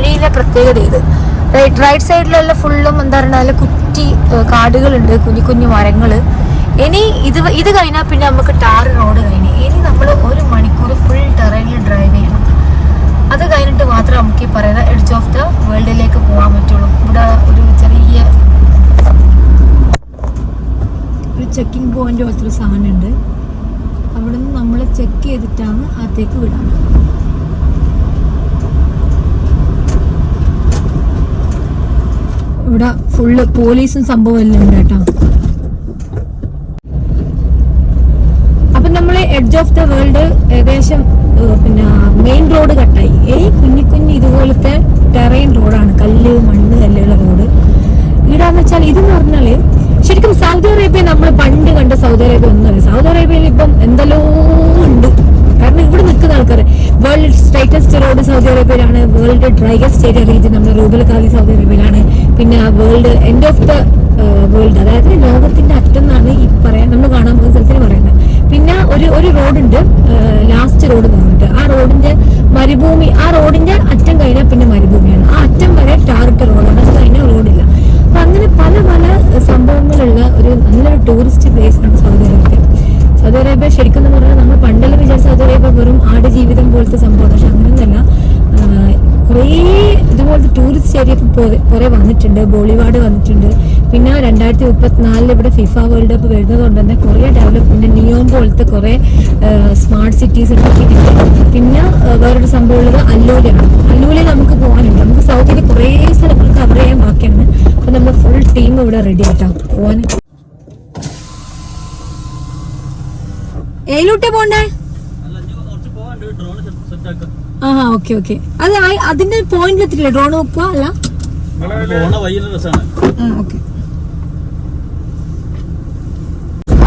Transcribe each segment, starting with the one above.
വഴിയിലെ പ്രത്യേകത ഇത്. റൈറ്റ് സൈഡിലെല്ലാം ഫുള്ളും എന്താ പറയുക കുറ്റി കാടുകളുണ്ട്, കുഞ്ഞു കുഞ്ഞു മരങ്ങൾ. ഇനി ഇത് കഴിഞ്ഞാൽ പിന്നെ നമുക്ക് ടാർ റോഡ് കഴിഞ്ഞ് ഇനി നമ്മൾ 1 മണിക്കൂർ ഫുൾ ടെറൈനിൽ ഡ്രൈവ് ചെയ്യണം. അത് കഴിഞ്ഞിട്ട് മാത്രമേ നമുക്ക് ഈ പറയുന്ന എഡ്ജ് ഓഫ് ദ വേൾഡിലേക്ക് പോകാൻ പറ്റുള്ളൂ. ഇവിടെ ഒരു ചെറിയ ചെക്കിംഗ് പോയിന്റ് പോലത്തെ ഒരു സാധനം ഉണ്ട്. അവിടെ നിന്ന് നമ്മളെ ചെക്ക് ചെയ്തിട്ടാണ് അകത്തേക്ക് വിടാണ്. ഇവിടെ ഫുള്ള് പോലീസും സംഭവം എല്ലാം ഉണ്ട് കേട്ടോ. അപ്പൊ നമ്മള് എഡ്ജ് ഓഫ് ദ വേൾഡ് ഏകദേശം പിന്നെ മെയിൻ റോഡ് കട്ടായി. കുഞ്ഞു കുഞ്ഞു ഇതുപോലത്തെ ടെറൈൻ റോഡാണ്, കല്ല് മണ്ണ് കല്ലുള്ള റോഡ്. ഇവിടാന്ന് വെച്ചാൽ ഇതെന്ന് പറഞ്ഞാല് ശരിക്കും സൗദി അറേബ്യ നമ്മൾ പണ്ട് കണ്ട സൗദി അറേബ്യ ഒന്നല്ല. സൗദി അറേബ്യയിൽ ഇപ്പം എന്തെല്ലോ ഉണ്ട്. കാരണം ഇവിടെ നിൽക്കുന്ന ആൾക്കാർ വേൾഡ് സ്ട്രൈറ്റസ്റ്റ് റോഡ് സൗദി അറേബ്യയിലാണ്, വേൾഡ് ഡ്രൈയസ്റ്റ് ഏരിയ റീജിയൻ നമ്മുടെ റൂബൽ ഖാലി സൗദി അറേബ്യയിലാണ്, പിന്നെ world end of the world, അതായത് ലോകത്തിന്റെ അറ്റം എന്നാണ് ഈ പറയാൻ നമ്മൾ കാണാൻ പോകുന്ന സ്ഥലത്തിന് പറയുന്നത്. പിന്നെ ഒരു റോഡുണ്ട്, ലാസ്റ്റ് റോഡ് എന്ന് പറഞ്ഞിട്ട്. ആ റോഡിന്റെ മരുഭൂമി, ആ റോഡിന്റെ അറ്റം കഴിഞ്ഞാൽ പിന്നെ മരുഭൂമിയാണ്. ആ അറ്റം വരെ ടാറിട്ട റോഡാണ്, അത് കഴിഞ്ഞാൽ റോഡില്ല. അപ്പൊ അങ്ങനെ പല പല സംഭവങ്ങളുള്ള ഒരു നല്ലൊരു ടൂറിസ്റ്റ് പ്ലേസ് ആണ് സൗദി അറേബ്യ. സൗദി അറേബ്യ ശരിക്കും എന്ന് പറഞ്ഞാൽ നമ്മൾ പണ്ടെല്ലാം വിചാരിച്ച സൗദി അറേബ്യ വെറും ആട് ജീവിതം പോലത്തെ സംഭവം. പക്ഷെ അങ്ങനെയൊന്നല്ല, കുറേ ഇതുപോലത്തെ ടൂറിസ്റ്റ് ഏരിയ കുറെ വന്നിട്ടുണ്ട്. ബോളിവാഡ് വന്നിട്ടുണ്ട്. പിന്നെ 2034 ഇവിടെ ഫിഫ വേൾഡ് കപ്പ് വരുന്നത് കൊണ്ട് തന്നെ കുറെ ഡെവലപ്മെന്റ്, നിയോം പോലത്തെ കുറെ സ്മാർട്ട് സിറ്റീസ് ഉണ്ടാക്കിയിട്ടുണ്ട്. പിന്നെ വേറൊരു സംഭവം ഉള്ളത് അല്ലൂലാണ്. അല്ലൂലിൽ നമുക്ക് പോകാനുണ്ട്. നമുക്ക് സൗദിയിലെ കുറേ സ്ഥലങ്ങൾ കവർ ചെയ്യാൻ ബാക്കിയാണ്. അപ്പൊ നമ്മൾ ഫുൾ ടീം ഇവിടെ റെഡി ആയിട്ടാ പോവാൻ. ഏലൂട്ടെ പോണ്ടേ? Okay okay. അത് അതിന്റെ പോയിന്റ് എത്തില്ല, ഡ്രോൺ വെക്കുക അല്ല.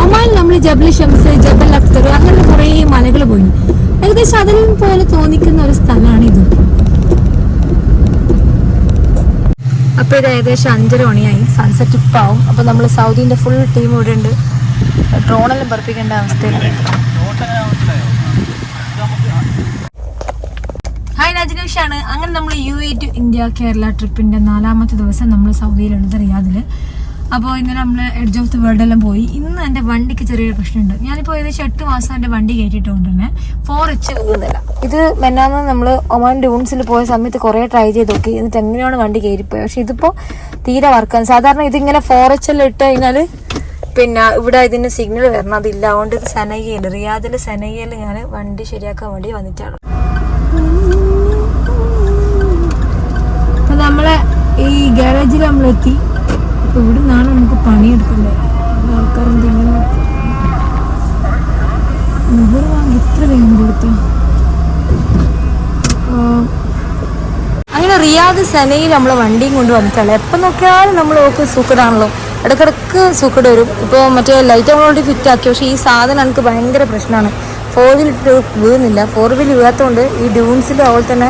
ഒമാനിൽ നമ്മൾ ജബൽ ഷംസ്, ജബൽ അക്തർ അങ്ങനെ കുറെ മലകൾ പോയി. ഏകദേശം അതിൽ പോലെ തോന്നിക്കുന്ന ഒരു സ്ഥലമാണ് ഇത്. അപ്പൊ ഇത് ഏകദേശം 5:30 മണിയായി, സൺസെറ്റ് ഇപ്പാവും. അപ്പൊ നമ്മൾ സൗദിന്റെ ഫുൾ ടീം ഇവിടെ ഉണ്ട്. ഡ്രോണെല്ലാം പറപ്പിക്കേണ്ട അവസ്ഥയിലാണ്. ഹായ്, നജ്നൂഷാണ്. അങ്ങനെ നമ്മൾ UAE ടു ഇന്ത്യ കേരള ട്രിപ്പിന്റെ 4ാമത്തെ ദിവസം നമ്മൾ സൗദിയിലുള്ളത്, റിയാദില്. അപ്പോൾ ഇന്നലെ നമ്മൾ എഡ്ജ് ഓഫ് ദി വേൾഡ് എല്ലാം പോയി. ഇന്ന് എൻ്റെ വണ്ടിക്ക് ചെറിയൊരു പ്രശ്നമുണ്ട്. ഞാനിപ്പോൾ ഏകദേശം 8 മാസം എൻ്റെ വണ്ടി കയറ്റിയിട്ടുകൊണ്ട് തന്നെ 4H വീഴുന്നില്ല. ഇത് മെന്നാന്ന് നമ്മൾ ഒമാൻ ഡ്യൂൺസിൽ പോയ സമയത്ത് കുറേ ട്രൈ ചെയ്ത് നോക്കി, എന്നിട്ട് എങ്ങനെയാണ് വണ്ടി കയറിപ്പോയത്. പക്ഷെ ഇതിപ്പോൾ തീരെ വർക്കാണ്. സാധാരണ ഇതിങ്ങനെ 4H എല്ലാം ഇട്ട് കഴിഞ്ഞാൽ പിന്നെ ഇവിടെ ഇതിന് സിഗ്നൽ വരണം, അതില്ല. അതുകൊണ്ട് ഇത് സനയ്യയിൽ, റിയാദിൽ സനയ്യയിൽ ഞാൻ വണ്ടി ശരിയാക്കാൻ വേണ്ടി വന്നിട്ടാണ്. അപ്പൊ നമ്മളെ ഈ ഗാരേജിൽ നമ്മളെത്തി. അപ്പൊ ഇവിടെ നിന്നാണ് നമുക്ക് പണിയെടുക്കേണ്ടത്. ആൾക്കാർ എന്തെങ്കിലും മുഹർ വാങ്ങി ഇത്ര വേഗം കൊടുത്ത. അങ്ങനെ റിയാദ് സനയിൽ നമ്മളെ വണ്ടിയും കൊണ്ട് വന്നിട്ടാണ്. എപ്പം നോക്കിയാലും നമ്മൾ നോക്കി സൂക്കടാണല്ലോ, ഇടക്കിടക്ക് സൂക്കട് വരും. ഇപ്പോൾ മറ്റേ ലൈറ്റ് നമ്മളോട് ഫിറ്റ് ആക്കി. പക്ഷേ ഈ സാധനം എനിക്ക് ഭയങ്കര പ്രശ്നമാണ്. 4 വീൽ വീഴുന്നില്ല. 4 വീൽ വീഴാത്തതുകൊണ്ട് ഈ ഡ്യൂൺസിലും അതുപോലെ തന്നെ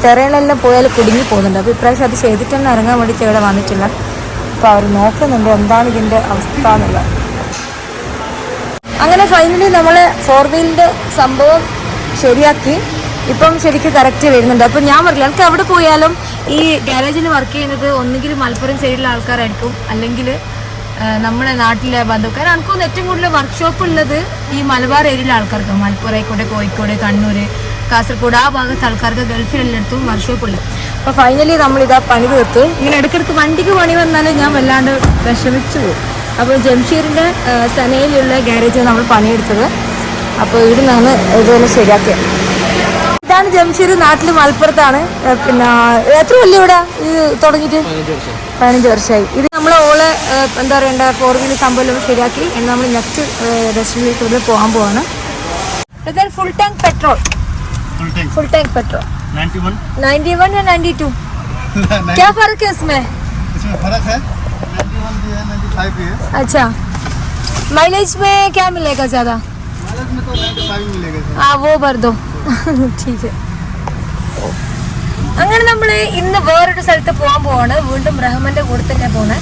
ടെറേണെല്ലാം പോയാൽ കുടുങ്ങി പോകുന്നുണ്ട്. അപ്പോൾ ഇപ്രാവശ്യം അത് ചെയ്തിട്ട് തന്നെ ഇറങ്ങാൻ വേണ്ടിയിട്ട് ഇവിടെ വന്നിട്ടില്ല. അപ്പോൾ അവർ നോക്കുന്നുണ്ട് എന്താണ് ഇതിൻ്റെ അവസ്ഥ എന്നുള്ളത്. അങ്ങനെ ഫൈനലി നമ്മൾ 4 വീലിൻ്റെ സംഭവം ശരിയാക്കി. ഇപ്പം ശരിക്കും കറക്റ്റ് വരുന്നുണ്ട്. അപ്പം ഞാൻ പറഞ്ഞില്ല, എനിക്ക് എവിടെ പോയാലും ഈ ഗാരേജിൽ വർക്ക് ചെയ്യുന്നത് ഒന്നുകിൽ മലപ്പുറം സൈഡിലെ ആൾക്കാരായിരിക്കും, അല്ലെങ്കിൽ നമ്മുടെ നാട്ടിലെ ബന്ധുക്കാർ. എനിക്കൊന്ന് ഏറ്റവും കൂടുതൽ വർക്ക്ഷോപ്പ് ഉള്ളത് ഈ മലബാർ ഏരിയയിലെ ആൾക്കാർക്ക്, മലപ്പുറം ആയിക്കോട്ടെ, കോഴിക്കോട്, കണ്ണൂർ, കാസർഗോഡ്, ആ ഭാഗത്ത് ആൾക്കാർക്ക് ഗൾഫിലെല്ലായിടത്തും വർക്ക്ഷോപ്പ് ഉള്ളത്. അപ്പോൾ ഫൈനലി നമ്മളിതാ പണി തീർത്തു. ഇങ്ങനെ ഇടയ്ക്കിടയ്ക്ക് വണ്ടിക്ക് പണി വന്നാൽ ഞാൻ വല്ലാണ്ട് വിഷമിച്ചു പോകും. അപ്പോൾ ജംഷീറിൻ്റെ സനയിലുള്ള ഗാരേജ് നമ്മൾ പണിയെടുത്തത്. അപ്പോൾ ഇവിടെ നിന്നാണ് ഇതുപോലെ ശരിയാക്കിയത്. ഇതാണ് ജംഷീർ, നാട്ടിൽ മലപ്പുറത്താണ്. പിന്നെ എത്ര വലിയ ഇവിടെ ഇത് തുടങ്ങിയിട്ട് 15 വർഷമായി. ഇത് നമ്മൾ ഓള് എന്താ പറയണ്ട 4 വീൽ സംഭവം ശരിയാക്കി. നമ്മൾ നെക്സ്റ്റ് ഡെസ്റ്റിനേഷൻ ഇവിടെ പോകാൻ പോവാണ്. Full tank petrol, full tank petrol 91 या 92 क्या फर्क है इसमें? फर्क है 91 भी है 95 भी है. अच्छा, माइलेज में क्या मिलेगा ज्यादा? माइलेज में तो 95 मिलेगा. हाँ वो भर दो. ठीक है. അങ്ങനെ നമ്മൾ ഇന്ന് വേറൊരു സ്ഥലത്ത് പോകാൻ പോവാണ്. വീണ്ടും റഹ്മാന്റെ കൂടെ തന്നെ പോണേ.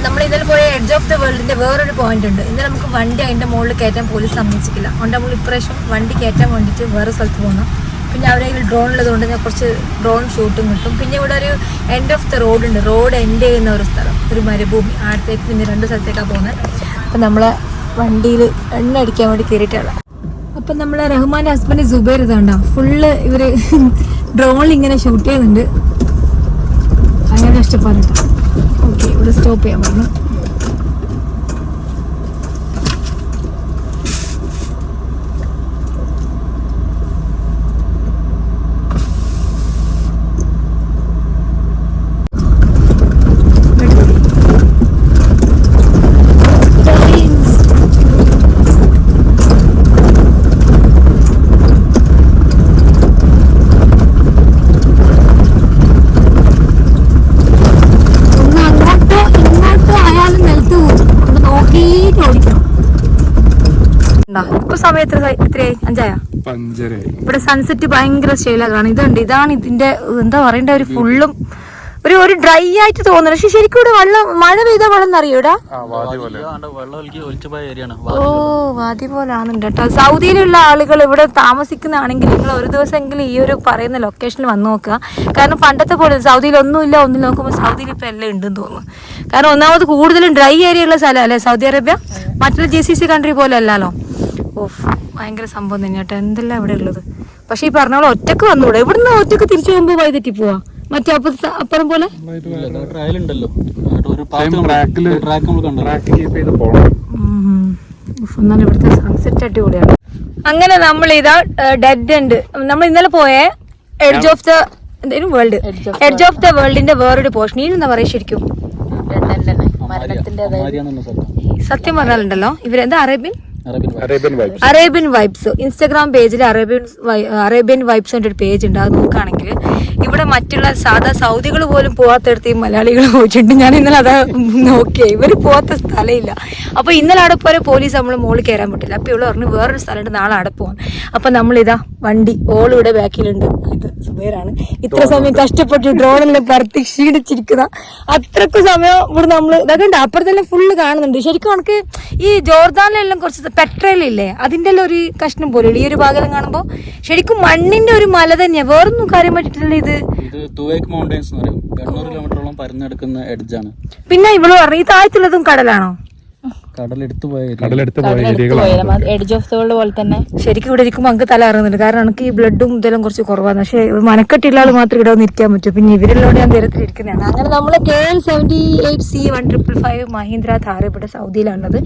നമ്മൾ ഇന്നലെ പോയ എഡ്ജ് ഓഫ് ദ വേൾഡിന്റെ വേറൊരു പോയിന്റ് ഉണ്ട്. ഇന്നലെ നമുക്ക് വണ്ടി അതിന്റെ മുകളിൽ കയറ്റാൻ പോലീസ് സമ്മതിച്ചിട്ടില്ല. അതുകൊണ്ട് നമ്മൾ ഇപ്രാവശ്യം വണ്ടി കയറ്റാൻ വേണ്ടിയിട്ട് വേറെ സ്ഥലത്ത് പോകണം. പിന്നെ അവരെ കയ്യിൽ ഡ്രോൺ ഉള്ളതുകൊണ്ട് ഞാൻ കുറച്ച് ഡ്രോൺ ഷൂട്ടും കിട്ടും. പിന്നെ ഇവിടെ ഒരു എൻഡ് ഓഫ് ദ റോഡ് ഉണ്ട്, റോഡ് എൻഡ് ചെയ്യുന്ന ഒരു സ്ഥലം, ഒരു മരുഭൂമി. അടുത്തേക്ക് പിന്നെ 2 സ്ഥലത്തേക്കാണ് പോകുന്നത്. അപ്പം നമ്മളെ വണ്ടിയിൽ എണ്ണ അടിക്കാൻ വേണ്ടി കയറിയിട്ടുള്ള. അപ്പം നമ്മളെ റഹ്മാൻ്റെ ഹസ്ബൻഡ് സുബൈർ ഇതാണ്ടോ ഫുള്ള് ഇവർ ഡ്രോണിൽ ഇങ്ങനെ ഷൂട്ട് ചെയ്യുന്നുണ്ട്. അങ്ങനെ കഷ്ടപ്പാടിട്ടോ. ഓക്കെ, ഇവിടെ സ്റ്റോപ്പ് ചെയ്യാൻ പറഞ്ഞു. ഇപ്പൊ സമയം എത്രയായി? 5:00. ഇവിടെ സൺസെറ്റ് ഭയങ്കര സ്റ്റൈലാണ്. ഇതാണ് ഇതിന്റെ എന്താ പറയണ്ട, ഒരു ഫുള്ളും ഒരു ഡ്രൈ ആയിട്ട് തോന്നുന്നു. പക്ഷെ ശരിക്കും ഇവിടെ മഴ പെയ്താൽ വെള്ളം നിറയോ ഇവിടെ? ഓ, വാദി പോലാണെന്നുണ്ട് കേട്ടോ. സൗദിയിലുള്ള ആളുകൾ ഇവിടെ താമസിക്കുന്നതാണെങ്കിൽ നിങ്ങൾ ഒരു ദിവസമെങ്കിലും ഈ ഒരു പറയുന്ന ലൊക്കേഷനിൽ വന്ന് നോക്കുക. കാരണം പണ്ടത്തെ പോലെ സൗദിയിൽ ഒന്നുമില്ല, ഒന്നും നോക്കുമ്പോൾ സൗദിയിൽ ഇപ്പം എല്ലാം ഉണ്ടെന്ന് തോന്നുന്നു. കാരണം ഒന്നാമത് കൂടുതലും ഡ്രൈ ഏരിയ ഉള്ള സ്ഥലമല്ലേ സൗദി അറേബ്യ, മറ്റുള്ള GCC കൺട്രി പോലെ അല്ലല്ലോ. ഓഫ്, ഭയങ്കര സംഭവം തന്നെ കേട്ടോ. എന്തെല്ലാം ഇവിടെ ഉള്ളത്. പക്ഷെ ഈ പറഞ്ഞ പോലെ ഒറ്റക്ക് വന്നൂടെ? ഇവിടുന്ന് ഒറ്റക്ക് തിരിച്ചു പോകുമ്പോൾ വൈതെറ്റി പോവാ. മറ്റേ അപ്പുറം പോലെ എന്നാലും ഇവിടുത്തെ സൺസെറ്റ് അടിപൊളിയാണ്. അങ്ങനെ നമ്മൾ ഇതാ ഡെഡ് എൻഡ്, നമ്മൾ ഇന്നലെ പോയ edge of the world, edge of the വേൾഡിന്റെ വേറൊരു പോർഷൻ. എന്താ പറയാ ശരിക്കും മരണത്തിന്റെ സത്യം പറഞ്ഞാലുണ്ടല്ലോ ഇവരെന്താ അറേബ്യൻ വൈബ്സ്. ഇൻസ്റ്റാഗ്രാം പേജിൽ അറേബ്യൻ വൈബ്സ് ഒരു പേജ് ഉണ്ട്. അത് നോക്കുകയാണെങ്കിൽ ഇവിടെ മറ്റുള്ള സാധാ സൗദികൾ പോലും പോവാത്തടുത്ത് ഈ മലയാളികൾ പോയിട്ടുണ്ട്. ഞാൻ ഇന്നലെ അതാ നോക്കിയേ, ഇവര് പോവാത്ത സ്ഥലമില്ല. അപ്പൊ ഇന്നലെ അവിടെ പോലെ പോലീസ് നമ്മൾ മുകളിൽ കയറാൻ പറ്റില്ല. അപ്പൊ ഇവിടെ പറഞ്ഞു വേറൊരു സ്ഥലമുണ്ട്, നാളെ അവിടെ പോകാൻ. അപ്പൊ നമ്മളിതാ വണ്ടി ഓളിവിടെ ബാക്കിലുണ്ട്. ഇത് സുബൈറാണ് ഇത്ര സമയം കഷ്ടപ്പെട്ട് ഡ്രോണെല്ലാം പറത്തി ക്ഷീണിച്ചിരിക്കുന്ന. അത്രക്കും സമയം ഇവിടെ നമ്മൾ ഇതൊക്കെ ഉണ്ട്. അപ്പുറത്തെല്ലാം ഫുള്ള് കാണുന്നുണ്ട്. ശരിക്കും നമുക്ക് ഈ ജോർദാനിലെല്ലാം കുറച്ച് പെട്രോളില്ലേ അതിന്റെ എല്ലാം ഒരു കഷ്ണം പോലെ ഈ ഒരു ഭാഗം കാണുമ്പോ ശരിക്കും മണ്ണിന്റെ ഒരു മല തന്നെയാ, വേറൊന്നും കാര്യം പറ്റിട്ടില്ല. ഇത് മൗണ്ടൻസ് എന്ന് പറയും. 800 കിലോമീറ്ററോളം പരന്നെടുക്കുന്ന എഡ്ജാണ്. പിന്നെ ഇവള് പറഞ്ഞു ഈ താഴത്തുള്ളതും കടലാണോ? കടലെടുത്ത് പോയ എഡ്ജ് ഓഫ് ദ വേൾഡ് പോലെ തന്നെ. ശരിക്കും ഇവിടെ ഇരിക്കുമ്പോൾ അങ്ങ് തല ഇറങ്ങുന്നുണ്ട്. കാരണം എനിക്ക് ഈ ബ്ലഡും ഇതെല്ലാം കുറച്ച് കുറവാണ്. പക്ഷെ മനക്കെട്ടുള്ള ആൾ മാത്രം ഇവിടെ ഒന്ന് ഇരിക്കാൻ പറ്റും. പിന്നെ ഇവരെല്ലാം ഞാൻ നേരത്തിൽ ഇരിക്കുന്നതാണ്. അങ്ങനെ നമ്മൾ KL 78C1555 മഹീന്ദ്ര ഥാർ ഇവിടെ സൗദിയിലാണുള്ളത്.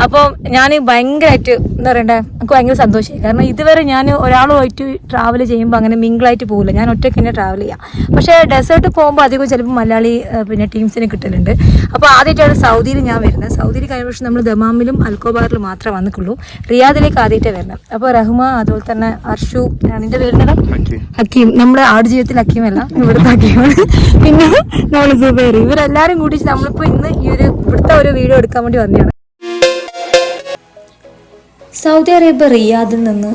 അപ്പോൾ ഞാൻ ഭയങ്കരമായിട്ട് എന്താ പറയണ്ടേ, എനിക്ക് ഭയങ്കര സന്തോഷമായി. കാരണം ഇതുവരെ ഞാൻ ഒരാളുമായിട്ട് ട്രാവൽ ചെയ്യുമ്പോൾ അങ്ങനെ മിങ്കിളായിട്ട് പോകില്ല, ഞാൻ ഒറ്റയ്ക്ക് തന്നെ ട്രാവൽ ചെയ്യാം. പക്ഷേ ഡെസേർട്ട് പോകുമ്പോൾ അധികം ചിലപ്പോൾ മലയാളി പിന്നെ ടീംസിനെ കിട്ടലുണ്ട്. അപ്പോൾ ആദ്യമായിട്ടാണ് സൗദിയിൽ ഞാൻ വരുന്നത്. സൗദിയിൽ കഴിഞ്ഞ വർഷം നമ്മൾ ദമാമിലും അൽക്കോബാറിലും മാത്രമേ വന്നിട്ടുള്ളൂ. റിയാദിലേക്ക് ആദ്യമായിട്ട് വരണം. അപ്പോൾ റഹ്മ, അതുപോലെ തന്നെ അർഷു, നിന്റെ പേരിനടാ ഹക്കീം, നമ്മുടെ ആടുജീവിതത്തിൽ ഹക്കീമല്ല, ഇവിടുത്തെ ഹക്കീമാണ്. പിന്നെ നമ്മൾ സുബൈർ, ഇവരെല്ലാരും കൂടി നമ്മളിപ്പോൾ ഇന്ന് ഈ ഒരു ഇവിടുത്തെ ഒരു വീഡിയോ എടുക്കാൻ വേണ്ടി വന്നതാണ്. സൗദി അറേബ്യ റിയാദിൽ നിന്ന്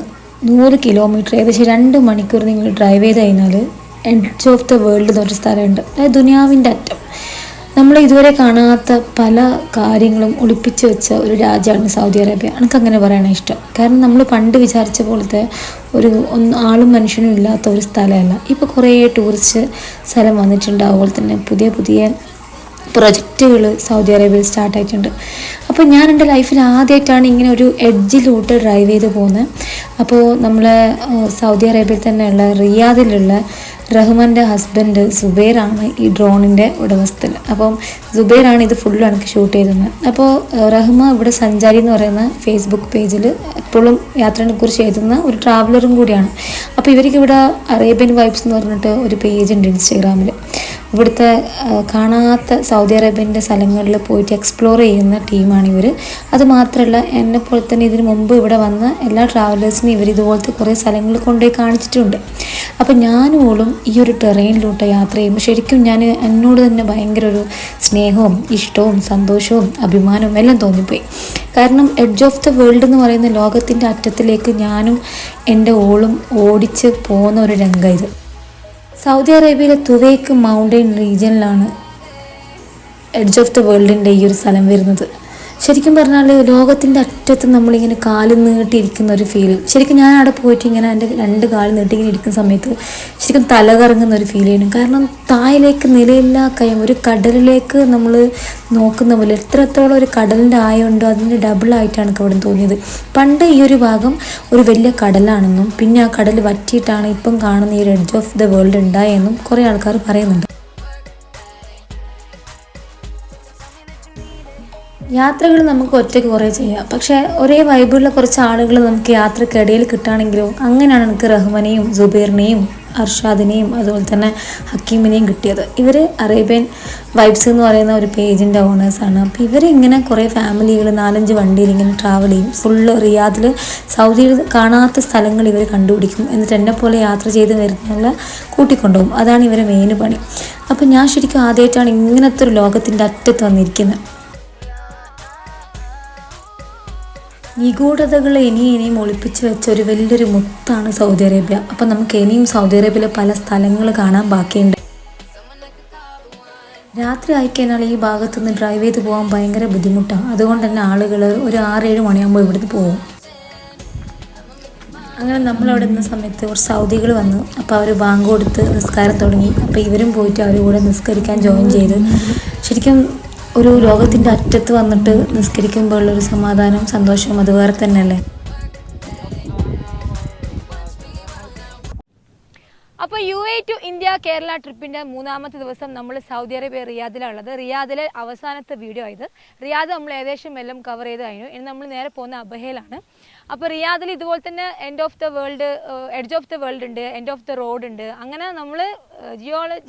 100 കിലോമീറ്റർ ഏകദേശം 2 മണിക്കൂർ നിങ്ങൾ ഡ്രൈവ് ചെയ്ത് കഴിഞ്ഞാൽ എഡ്ജ് ഓഫ് ദ വേൾഡ് എന്നൊരു സ്ഥലമുണ്ട്. അതായത് ദുനിയാവിൻ്റെ അറ്റം. നമ്മൾ ഇതുവരെ കാണാത്ത പല കാര്യങ്ങളും ഒളിപ്പിച്ച് വെച്ച ഒരു രാജ്യമാണ് സൗദി അറേബ്യ. എനിക്കങ്ങനെ പറയാനാണ് ഇഷ്ടം. കാരണം നമ്മൾ പണ്ട് വിചാരിച്ച പോലത്തെ ഒരു ആളും മനുഷ്യനും ഇല്ലാത്ത ഒരു സ്ഥലമല്ല. ഇപ്പോൾ കുറേ ടൂറിസ്റ്റ് സ്ഥലം വന്നിട്ടുണ്ട്. അതുപോലെ തന്നെ പുതിയ പുതിയ പ്രൊജക്റ്റുകൾ സൗദി അറേബ്യയിൽ സ്റ്റാർട്ടായിട്ടുണ്ട്. അപ്പോൾ ഞാൻ എൻ്റെ ലൈഫിൽ ആദ്യമായിട്ടാണ് ഇങ്ങനെ ഒരു എഡ്ജിലൂട്ട് ഡ്രൈവ് ചെയ്ത് പോകുന്നത്. അപ്പോൾ നമ്മൾ സൗദി അറേബ്യയിൽ തന്നെയുള്ള റിയാദിലുള്ള റഹ്മാൻ്റെ ഹസ്ബൻഡ് സുബൈറാണ് ഈ ഡ്രോണിൻ്റെ ഉടമസ്ഥൻ. അപ്പം സുബൈറാണ് ഇത് ഫുള്ള് എനിക്ക് ഷൂട്ട് ചെയ്തത്. അപ്പോൾ റഹ്മ ഇവിടെ സഞ്ചാരി എന്ന് പറയുന്ന ഫേസ്ബുക്ക് പേജിൽ എപ്പോഴും യാത്രയെ കുറിച്ച് എഴുതുന്ന ഒരു ട്രാവലറും കൂടിയാണ്. അപ്പോൾ ഇവർക്ക് ഇവിടെ അറേബ്യൻ വൈബ്സ് എന്ന് പറഞ്ഞിട്ട് ഒരു പേജ് ഉണ്ട് ഇൻസ്റ്റാഗ്രാമിൽ. ഇവിടുത്തെ കാണാത്ത സൗദി അറേബ്യൻ്റെ സ്ഥലങ്ങളിൽ പോയിട്ട് എക്സ്പ്ലോർ ചെയ്യുന്ന ടീമാണ് ഇവർ. അതുമാത്രമല്ല എന്നെപ്പോലെ തന്നെ ഇതിന് മുമ്പ് ഇവിടെ വന്ന എല്ലാ ട്രാവലേഴ്സിനും ഇവർ ഇതുപോലത്തെ കുറേ സ്ഥലങ്ങൾ കൊണ്ടുപോയി കാണിച്ചിട്ടുണ്ട്. അപ്പോൾ ഞാനും ഈ ഒരു ടെറൈനിലൂടെ യാത്ര ചെയ്യുമ്പോൾ ശരിക്കും എന്നോട് തന്നെ ഭയങ്കര ഒരു സ്നേഹവും ഇഷ്ടവും സന്തോഷവും അഭിമാനവും എല്ലാം തോന്നിപ്പോയി. കാരണം എഡ്ജ് ഓഫ് ദ വേൾഡ് എന്ന് പറയുന്ന ലോകത്തിൻ്റെ അറ്റത്തിലേക്ക് ഞാനും എൻ്റെ ഓളും ഓടിച്ച് പോകുന്ന ഒരു രംഗം ഇത്. സൗദി അറേബ്യയിലെ തുവേക്ക് മൗണ്ടൻ റീജിയനിലാണ് എഡ്ജ് ഓഫ് ദ വേൾഡിൻ്റെ ഈ ഒരു സ്ഥലം വരുന്നത്. ശരിക്കും പറഞ്ഞാൽ ലോകത്തിൻ്റെ അറ്റത്ത് നമ്മളിങ്ങനെ കാല് നീട്ടിയിരിക്കുന്ന ഒരു ഫീൽ. ശരിക്കും ഞാൻ അവിടെ പോയിട്ട് ഇങ്ങനെ എൻ്റെ 2 കാല് നീട്ടി ഇങ്ങനെ ഇരിക്കുന്ന സമയത്ത് ശരിക്കും തല കറങ്ങുന്ന ഒരു ഫീൽ ചെയ്യണം. കാരണം താഴേക്ക് നിലയില്ലാ കയം ഒരു കടലിലേക്ക് നമ്മൾ നോക്കുന്ന പോലെ എത്രത്തോളം ഒരു കടലിൻ്റെ ആയമുണ്ടോ അതിൻ്റെ ഡബിളായിട്ടാണ് എനിക്ക് അവിടെ തോന്നിയത്. പണ്ട് ഈ ഒരു ഭാഗം ഒരു വലിയ കടലാണെന്നും പിന്നെ ആ കടൽ വറ്റിയിട്ടാണ് ഇപ്പം കാണുന്ന ഈ എഡ്ജ് ഓഫ് ദ വേൾഡ് ഉണ്ടായെന്നും കുറേ ആൾക്കാർ പറയുന്നുണ്ട്. യാത്രകൾ നമുക്ക് ഒറ്റയ്ക്ക് കുറേ ചെയ്യാം, പക്ഷേ ഒരേ വൈബുള്ള കുറച്ച് ആളുകൾ നമുക്ക് യാത്രക്കിടയിൽ കിട്ടുകയാണെങ്കിലും അങ്ങനെയാണ് എനിക്ക് റഹ്മാനെയും സുബൈറിനെയും അർഷാദിനെയും അതുപോലെ തന്നെ ഹക്കീമിനെയും കിട്ടിയത്. ഇവർ അറേബ്യൻ വൈബ്സ് എന്ന് പറയുന്ന ഒരു പേജിൻ്റെ ഓണേഴ്സാണ്. അപ്പോൾ ഇവർ ഇങ്ങനെ കുറേ ഫാമിലികൾ 4-5 വണ്ടിയിൽ ഇങ്ങനെ ട്രാവൽ ചെയ്യും. ഫുള്ള് റിയാദിൽ സൗദിയിൽ കാണാത്ത സ്ഥലങ്ങൾ ഇവർ കണ്ടുപിടിക്കും. എന്നിട്ട് എന്നെപ്പോലെ യാത്ര ചെയ്ത് വരുന്നുള്ള കൂട്ടിക്കൊണ്ടുപോകും. അതാണ് ഇവരെ മെയിൻ പണി. അപ്പോൾ ഞാൻ ശരിക്കും ആദ്യമായിട്ടാണ് ഇങ്ങനത്തെ ഒരു ലോകത്തിൻ്റെ അറ്റത്ത് വന്നിരിക്കുന്നത്. നിഗൂഢതകൾ ഇനിയും ഒളിപ്പിച്ച് വെച്ച ഒരു വലിയൊരു മുത്താണ് സൗദി അറേബ്യ. അപ്പം നമുക്ക് ഇനിയും സൗദി അറേബ്യയിലെ പല സ്ഥലങ്ങൾ കാണാൻ ബാക്കിയുണ്ട്. രാത്രി ആയിക്കഴിഞ്ഞാൽ ഈ ഭാഗത്തുനിന്ന് ഡ്രൈവ് ചെയ്ത് പോകാൻ ഭയങ്കര ബുദ്ധിമുട്ടാണ്. അതുകൊണ്ട് തന്നെ ആളുകൾ ഒരു 6-7 മണിയാകുമ്പോൾ ഇവിടുന്ന് പോകും. അങ്ങനെ നമ്മളവിടെ നിന്ന സമയത്ത് കുറച്ച് സൗദികൾ വന്നു. അപ്പോൾ അവർ ബാങ്ക് കൊടുത്ത് നിസ്കാരം തുടങ്ങി. അപ്പോൾ ഇവരും പോയിട്ട് അവരുടെ കൂടെ നിസ്കരിക്കാൻ ജോയിൻ ചെയ്ത് ശരിക്കും ഒരു ലോകത്തിൻ്റെ അറ്റത്ത് വന്നിട്ട് നിസ്കരിക്കുമ്പോഴുള്ളൊരു സമാധാനം സന്തോഷവും അത് വേറെ തന്നെയല്ലേ. അപ്പോൾ UAE ടു ഇന്ത്യ കേരള ട്രിപ്പിൻ്റെ 3ാമത്തെ ദിവസം നമ്മൾ സൗദി അറേബ്യ റിയാദിലാണുള്ളത്. റിയാദിലെ അവസാനത്തെ വീഡിയോ ഇത്. റിയാദ് നമ്മൾ ഏകദേശം എല്ലാം കവർ ചെയ്ത് കഴിഞ്ഞു. ഇനി നമ്മൾ നേരെ പോകുന്ന അബഹയിലാണ്. അപ്പോൾ റിയാദിൽ ഇതുപോലെ തന്നെ എഡ്ജ് ഓഫ് ദ വേൾഡ് ഉണ്ട്, എൻഡ് ഓഫ് ദ റോഡ് ഉണ്ട്. അങ്ങനെ നമ്മൾ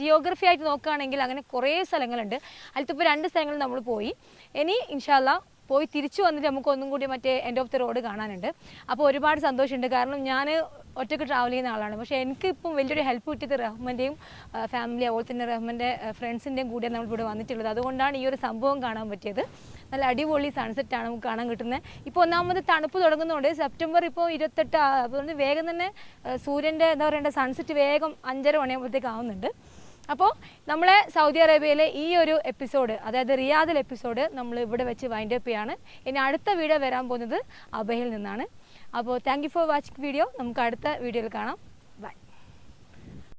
ജിയോഗ്രഫി ആയിട്ട് നോക്കുകയാണെങ്കിൽ അങ്ങനെ കുറേ സ്ഥലങ്ങളുണ്ട്. അതിലിപ്പോൾ 2 സ്ഥലങ്ങൾ നമ്മൾ പോയി. ഇനി ഇൻഷാല്ലാ പോയി തിരിച്ചു വന്നിട്ട് നമുക്ക് ഒന്നും കൂടി മറ്റേ എൻഡ് ഓഫ് ദ റോഡ് കാണാനുണ്ട്. അപ്പോൾ ഒരുപാട് സന്തോഷമുണ്ട്. കാരണം ഞാൻ ഒറ്റയ്ക്ക് ട്രാവൽ ചെയ്യുന്ന ആളാണ്. പക്ഷേ എനിക്ക് ഇപ്പം വലിയൊരു ഹെൽപ്പ് കിട്ടിയത് റഹ്മാൻ്റെയും ഫാമിലി അതുപോലെ തന്നെ റഹ്മാൻ്റെ ഫ്രണ്ട്സിൻ്റെയും കൂടെ നമ്മളിവിടെ വന്നിട്ടുള്ളത്. അതുകൊണ്ടാണ് ഈ ഒരു സംഭവം കാണാൻ പറ്റിയത്. നല്ല അടിപൊളി സൺസെറ്റാണ് നമുക്ക് കാണാൻ കിട്ടുന്നത്. ഇപ്പോൾ ഒന്നാമത് തണുപ്പ് തുടങ്ങുന്നതുകൊണ്ട് സെപ്റ്റംബർ ഇപ്പോൾ 28 അതുകൊണ്ട് വേഗം തന്നെ സൂര്യൻ്റെ എന്താ പറയേണ്ട സൺസെറ്റ് വേഗം 5:30 മണിയാകുമ്പോഴത്തേക്ക് ആവുന്നുണ്ട്. അപ്പോൾ നമ്മളെ സൗദി അറേബ്യയിലെ ഈ ഒരു എപ്പിസോഡ്, അതായത് റിയാദിൽ എപ്പിസോഡ് നമ്മൾ ഇവിടെ വെച്ച് വൈൻഡ് അപ്പ് ചെയ്യാണ്. ഇനി അടുത്ത വീഡിയോ വരാൻ പോകുന്നത് അബഹയിൽ നിന്നാണ്. അപ്പോൾ thank you for watching video. നമുക്ക് അടുത്ത വീഡിയോയിൽ കാണാം.